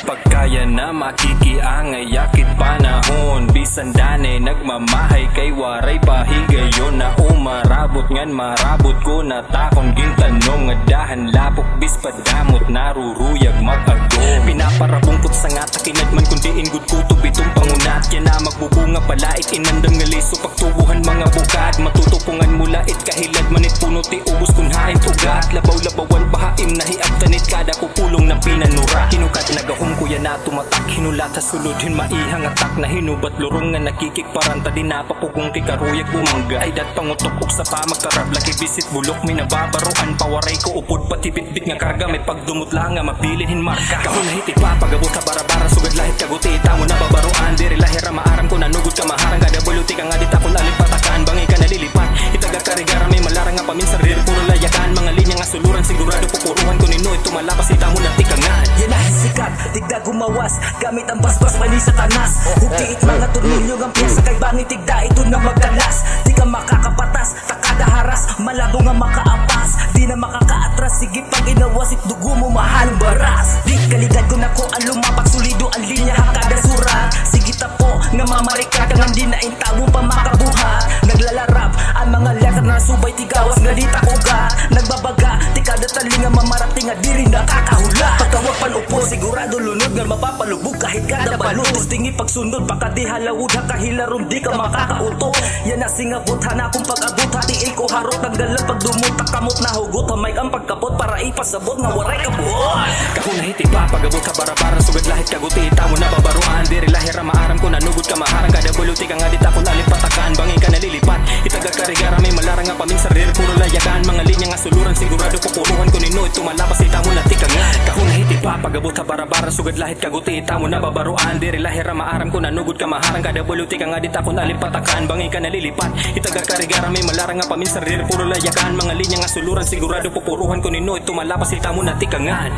Pagkaya na makikiangay yakit panahon, bisan danay nagmamahay kay waray pahigayon. Na umarabot ngan marabot ko na takon gintanong nga dahan lapok bis padamot naruruyag mag-ago. Pinaparabungkot sa nga takinagman kundi ingud kutob itong pangunat. Kaya na magbubunga palait inandam nga liso pagtubuhan mga bukad. Matutupungan mula it kahilad manit puno ti ubos kun hain ugat. Labaw-labawan bahaim nahiag tanit kada kupulong na pinanura. Kinukat nagahong kuya na tumatak hinulat sa suludhin maihang atak na hinubat lurong nga nakikik paranta din napapugong kikaruyag bumangga. Ay dat pangutok sa pa magkarab laki bisit bulok may nababaroan pawaray ko upod pati bitbit nga karga may pagdumot lang nga mabilihin marka. Kahon na hitik pa pagabot sa barabara sugad lahit kaguti tamo na babaroan diri lahira maaram ko nanugod ka maharang kada buluti ka nga dit ako lalit patakan bangay ka nalilipat itaga karigara may malarang nga paminsan rir puro layakan mga linya nga suluran sigurado pupuruhan ko nino ito malapas itamo na tikangan. Yan na sikat tigda gumawas gamit ang basbas mali sa tanas. Hugtiit mga tornilyo ang piyesa kay bangit tigda ito na magdalas. Di ka makakapatas takada haras malabo nga makaapas di na makakaatras sige pag inawasit dugo mo mahalong baras. Di kaligad ko na ko ang lumapat sulido ang linya hakada sura. Sige tapo nga mamarikada nga di na intawo pa makabuhat. Naglalarap ang mga letter na subay tigawas nga di takuga. Nagbabaga tikada tali nga mamarating nga di rin nakakahula. Pagkawag panupo sigurado lunod nga mapapalubog kahit kada balot. Tingi pagsunod baka di halawud hakahilarom di ka makakauto. Yan na singabot hana kung pag-abot hatiil ko harot ang dalag pagdumot takamot na hugot hamay ang pagkapot para ipasabot nga waray kabuot. Kahon na hitik pa pagabot sa barabara sugad lahit kaguti tamo na babaruan diri lahira maaram ko nanugod ka maharang kada buluti ka nga dit ako nalit patakan bangay ka nalilipat itaga karigara may malarang nga paminsan rir puro layakan mga linya nga suluran sigurado pupuruhan ko nino ito malapas itamo na tikangan. Kahon na hitik pa pagabot sa barabara sugad lahit kaguti tamo na babaruan diri lahira maaram ko nanugod ka maharang kada buluti ka nga dit ako nalit patakan bangay ka nalilipat itaga karigara may malarang nga paminsan rir puro layakan mga linya nga suluran sigurado pupuruhan ko nino ito malapas itamo na tikangan.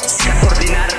Sikat ordinar